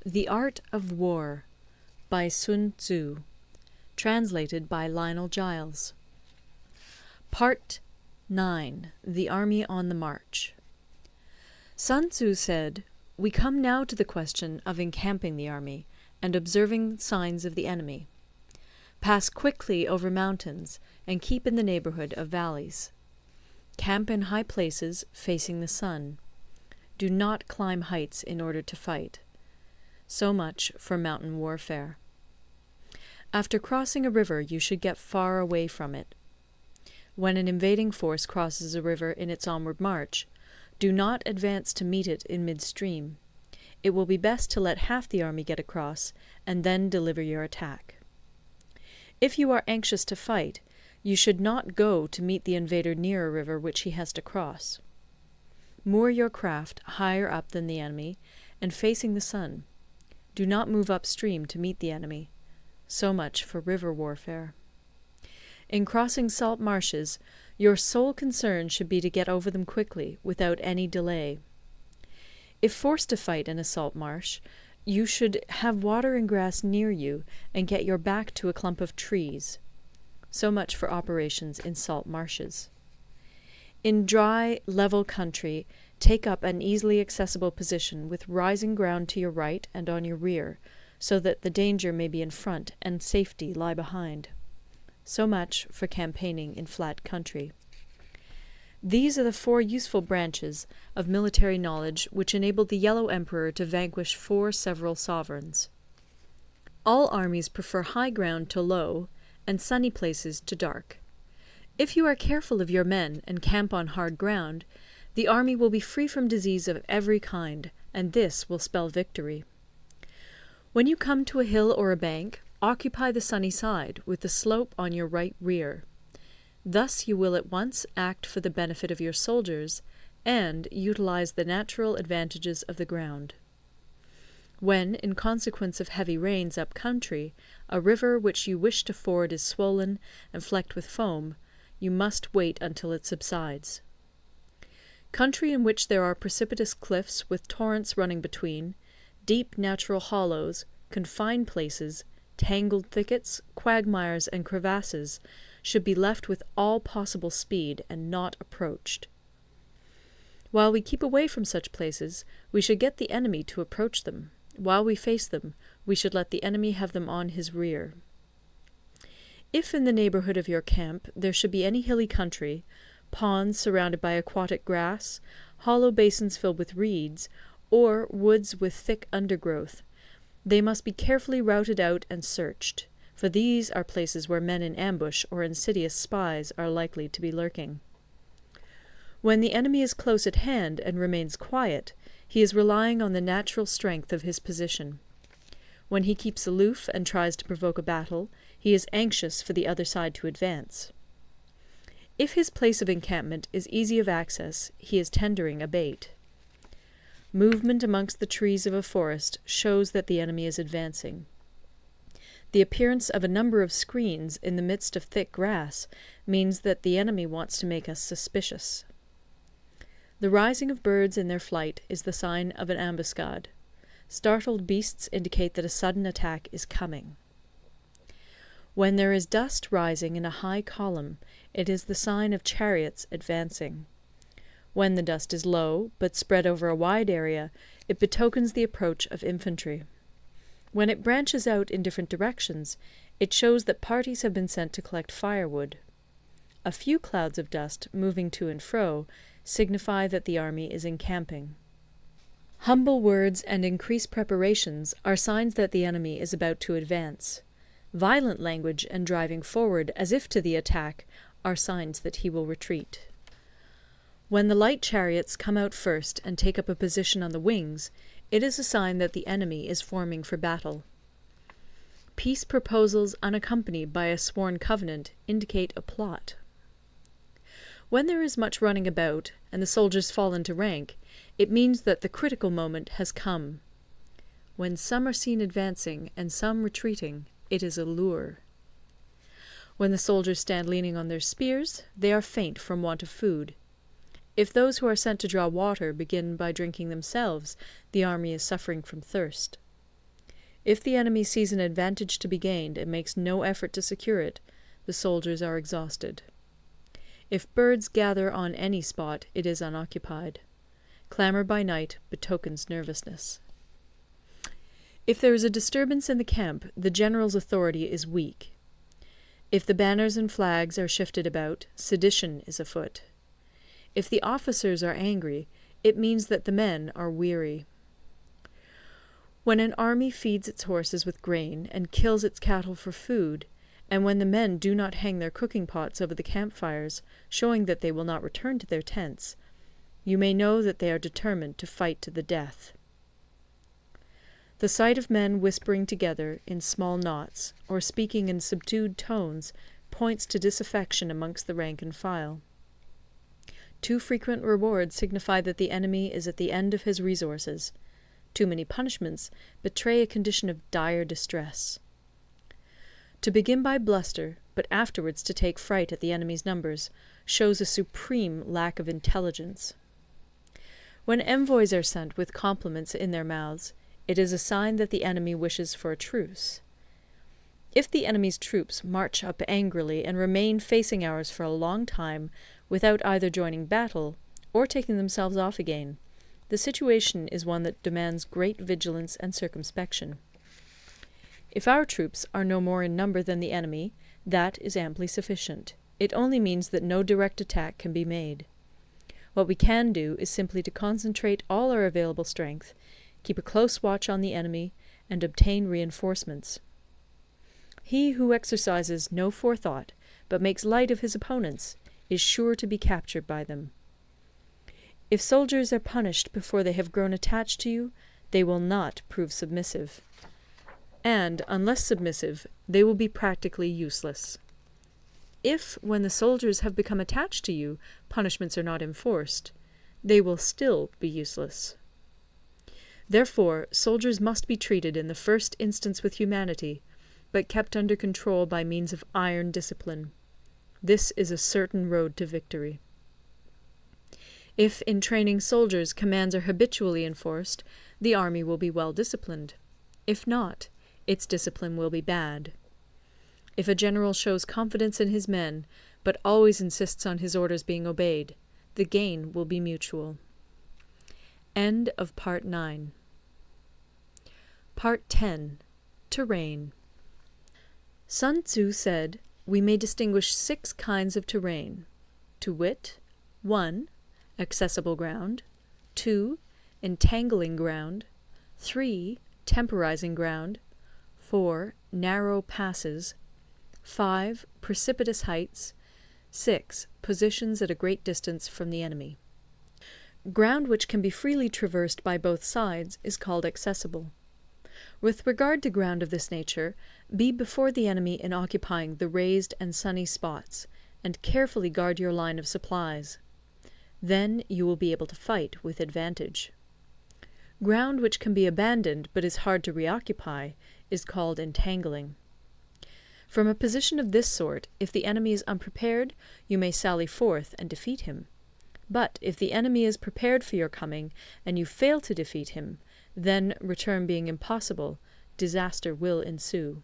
The Art of War by Sun Tzu. Translated by Lionel Giles. Part 9. The Army on the March. Sun Tzu said, "We come now to the question of encamping the army, and observing signs of the enemy. Pass quickly over mountains, and keep in the neighbourhood of valleys. Camp in high places, facing the sun. Do not climb heights in order to fight." So much for mountain warfare. After crossing a river, you should get far away from it. When an invading force crosses a river in its onward march, do not advance to meet it in midstream. It will be best to let half the army get across, and then deliver your attack. If you are anxious to fight, you should not go to meet the invader near a river which he has to cross. Moor your craft higher up than the enemy, and facing the sun. Do not move upstream to meet the enemy. So much for river warfare. In crossing salt marshes, your sole concern should be to get over them quickly, without any delay. If forced to fight in a salt marsh, you should have water and grass near you, and get your back to a clump of trees. So much for operations in salt marshes. In dry, level country, take up an easily accessible position with rising ground to your right and on your rear, so that the danger may be in front and safety lie behind. So much for campaigning in flat country. These are the 4 useful branches of military knowledge which enabled the Yellow Emperor to vanquish 4 several sovereigns. All armies prefer high ground to low, and sunny places to dark. If you are careful of your men and camp on hard ground, the army will be free from disease of every kind, and this will spell victory. When you come to a hill or a bank, occupy the sunny side, with the slope on your right rear. Thus you will at once act for the benefit of your soldiers, and utilize the natural advantages of the ground. When, in consequence of heavy rains up country, a river which you wish to ford is swollen and flecked with foam, you must wait until it subsides. Country in which there are precipitous cliffs with torrents running between, deep natural hollows, confined places, tangled thickets, quagmires, and crevasses, should be left with all possible speed and not approached. While we keep away from such places, we should get the enemy to approach them. While we face them, we should let the enemy have them on his rear. If in the neighbourhood of your camp there should be any hilly country, ponds surrounded by aquatic grass, hollow basins filled with reeds, or woods with thick undergrowth, they must be carefully routed out and searched, for these are places where men in ambush or insidious spies are likely to be lurking. When the enemy is close at hand and remains quiet, he is relying on the natural strength of his position. When he keeps aloof and tries to provoke a battle, he is anxious for the other side to advance. If his place of encampment is easy of access, he is tendering a bait. Movement amongst the trees of a forest shows that the enemy is advancing. The appearance of a number of screens in the midst of thick grass means that the enemy wants to make us suspicious. The rising of birds in their flight is the sign of an ambuscade. Startled beasts indicate that a sudden attack is coming. When there is dust rising in a high column, it is the sign of chariots advancing. When the dust is low, but spread over a wide area, it betokens the approach of infantry. When it branches out in different directions, it shows that parties have been sent to collect firewood. A few clouds of dust moving to and fro signify that the army is encamping. Humble words and increased preparations are signs that the enemy is about to advance. Violent language and driving forward as if to the attack are signs that he will retreat. When the light chariots come out first and take up a position on the wings, it is a sign that the enemy is forming for battle. Peace proposals unaccompanied by a sworn covenant indicate a plot. When there is much running about, and the soldiers fall into rank, it means that the critical moment has come. When some are seen advancing and some retreating, it is a lure. When the soldiers stand leaning on their spears, they are faint from want of food. If those who are sent to draw water begin by drinking themselves, the army is suffering from thirst. If the enemy sees an advantage to be gained and makes no effort to secure it, the soldiers are exhausted. If birds gather on any spot, it is unoccupied. Clamour by night betokens nervousness. If there is a disturbance in the camp, the general's authority is weak. If the banners and flags are shifted about, sedition is afoot. If the officers are angry, it means that the men are weary. When an army feeds its horses with grain and kills its cattle for food, and when the men do not hang their cooking pots over the campfires, showing that they will not return to their tents, you may know that they are determined to fight to the death. The sight of men whispering together in small knots, or speaking in subdued tones, points to disaffection amongst the rank and file. Too frequent rewards signify that the enemy is at the end of his resources. Too many punishments betray a condition of dire distress. To begin by bluster, but afterwards to take fright at the enemy's numbers, shows a supreme lack of intelligence. When envoys are sent with compliments in their mouths, it is a sign that the enemy wishes for a truce. If the enemy's troops march up angrily and remain facing ours for a long time without either joining battle or taking themselves off again, the situation is one that demands great vigilance and circumspection. If our troops are no more in number than the enemy, that is amply sufficient. It only means that no direct attack can be made. What we can do is simply to concentrate all our available strength, keep a close watch on the enemy, and obtain reinforcements. He who exercises no forethought, but makes light of his opponents, is sure to be captured by them. If soldiers are punished before they have grown attached to you, they will not prove submissive. And, unless submissive, they will be practically useless. If, when the soldiers have become attached to you, punishments are not enforced, they will still be useless. Therefore, soldiers must be treated in the first instance with humanity, but kept under control by means of iron discipline. This is a certain road to victory. If in training soldiers commands are habitually enforced, the army will be well disciplined. If not, its discipline will be bad. If a general shows confidence in his men, but always insists on his orders being obeyed, the gain will be mutual. End of Part 9. Part 10. Terrain. Sun Tzu said, we may distinguish 6 kinds of terrain, to wit, 1. Accessible ground, 2. Entangling ground, 3. Temporizing ground, 4. Narrow passes, 5. Precipitous heights, 6. Positions at a great distance from the enemy. Ground which can be freely traversed by both sides is called accessible. With regard to ground of this nature, be before the enemy in occupying the raised and sunny spots, and carefully guard your line of supplies. Then you will be able to fight with advantage. Ground which can be abandoned but is hard to reoccupy is called entangling. From a position of this sort, if the enemy is unprepared, you may sally forth and defeat him. But if the enemy is prepared for your coming, and you fail to defeat him, then, return being impossible, disaster will ensue.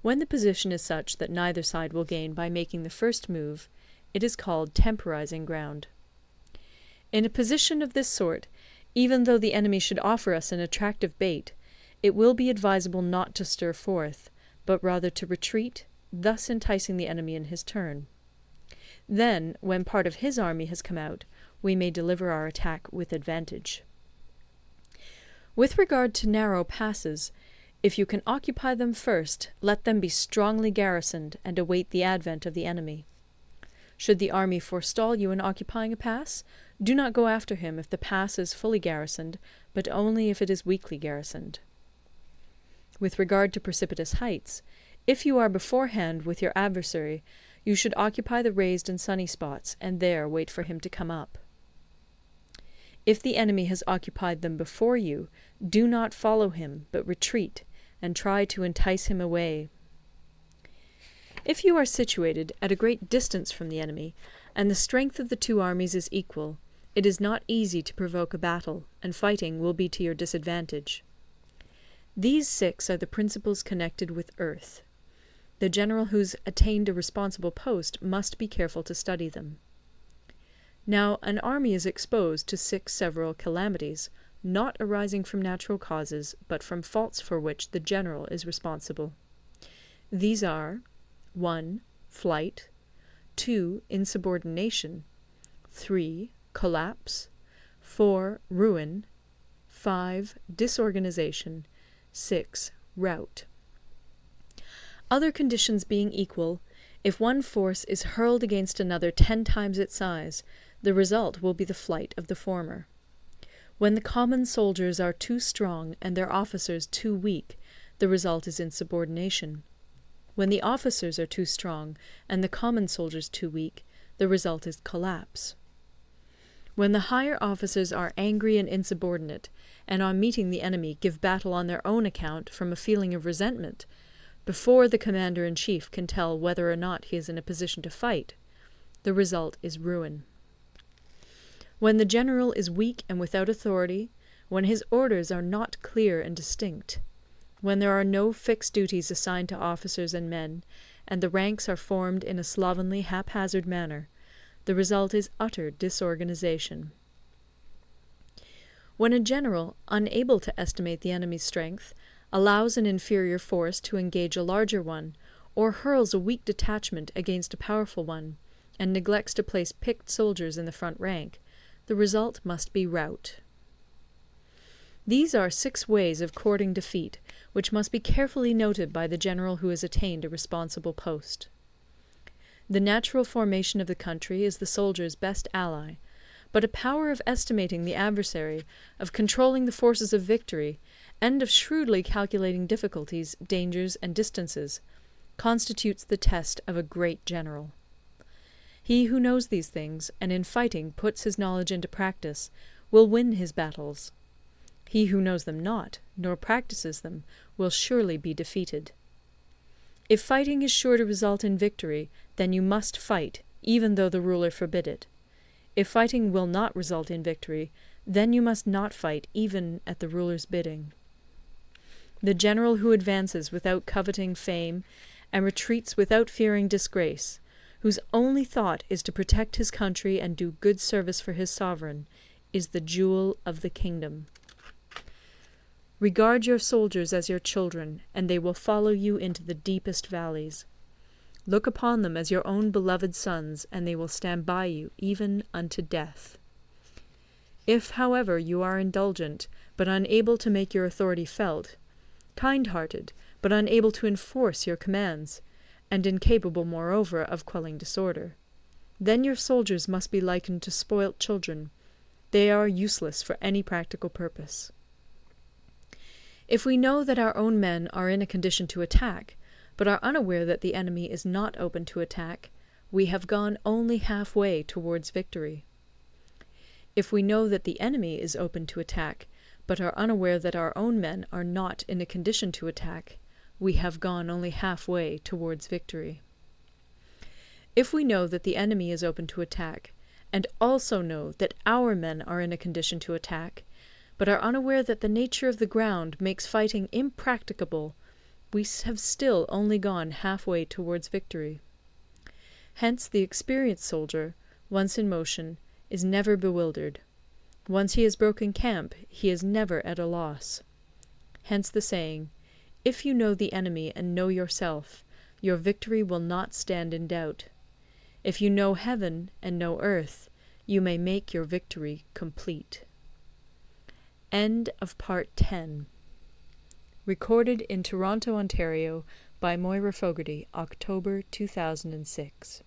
When the position is such that neither side will gain by making the first move, it is called temporizing ground. In a position of this sort, even though the enemy should offer us an attractive bait, it will be advisable not to stir forth, but rather to retreat, thus enticing the enemy in his turn. Then, when part of his army has come out, we may deliver our attack with advantage. With regard to narrow passes, if you can occupy them first, let them be strongly garrisoned and await the advent of the enemy. Should the army forestall you in occupying a pass, do not go after him if the pass is fully garrisoned, but only if it is weakly garrisoned. With regard to precipitous heights, if you are beforehand with your adversary, you should occupy the raised and sunny spots, and there wait for him to come up. If the enemy has occupied them before you, do not follow him, but retreat, and try to entice him away. If you are situated at a great distance from the enemy, and the strength of the two armies is equal, it is not easy to provoke a battle, and fighting will be to your disadvantage. These 6 are the principles connected with earth. The general who's attained a responsible post must be careful to study them. Now, an army is exposed to 6 several calamities, not arising from natural causes, but from faults for which the general is responsible. These are 1. Flight, 2. Insubordination, 3. Collapse, 4. Ruin, 5. Disorganization, 6. Rout. Other conditions being equal, if one force is hurled against another 10 times its size, the result will be the flight of the former. When the common soldiers are too strong and their officers too weak, the result is insubordination. When the officers are too strong and the common soldiers too weak, the result is collapse. When the higher officers are angry and insubordinate, and on meeting the enemy give battle on their own account from a feeling of resentment, before the commander-in-chief can tell whether or not he is in a position to fight, the result is ruin. When the general is weak and without authority, when his orders are not clear and distinct, when there are no fixed duties assigned to officers and men, and the ranks are formed in a slovenly, haphazard manner, the result is utter disorganization. When a general, unable to estimate the enemy's strength, allows an inferior force to engage a larger one, or hurls a weak detachment against a powerful one, and neglects to place picked soldiers in the front rank, the result must be rout. These are 6 ways of courting defeat, which must be carefully noted by the general who has attained a responsible post. The natural formation of the country is the soldier's best ally, but a power of estimating the adversary, of controlling the forces of victory, and of shrewdly calculating difficulties, dangers, and distances, constitutes the test of a great general. He who knows these things, and in fighting puts his knowledge into practice, will win his battles. He who knows them not, nor practices them, will surely be defeated. If fighting is sure to result in victory, then you must fight, even though the ruler forbid it. If fighting will not result in victory, then you must not fight even at the ruler's bidding. The general who advances without coveting fame, and retreats without fearing disgrace, whose only thought is to protect his country and do good service for his sovereign, is the jewel of the kingdom. Regard your soldiers as your children, and they will follow you into the deepest valleys. Look upon them as your own beloved sons, and they will stand by you even unto death. If, however, you are indulgent, but unable to make your authority felt, kind-hearted, but unable to enforce your commands, and incapable, moreover, of quelling disorder, then your soldiers must be likened to spoilt children. They are useless for any practical purpose. If we know that our own men are in a condition to attack, but are unaware that the enemy is not open to attack, we have gone only half-way towards victory. If we know that the enemy is open to attack, but are unaware that our own men are not in a condition to attack, we have gone only half-way towards victory. If we know that the enemy is open to attack, and also know that our men are in a condition to attack, but are unaware that the nature of the ground makes fighting impracticable, we have still only gone half-way towards victory. Hence the experienced soldier, once in motion, is never bewildered. Once he has broken camp, he is never at a loss. Hence the saying, "If you know the enemy and know yourself, your victory will not stand in doubt. If you know heaven and know earth, you may make your victory complete." End of Part 10. Recorded in Toronto, Ontario by Moira Fogarty, October 2006.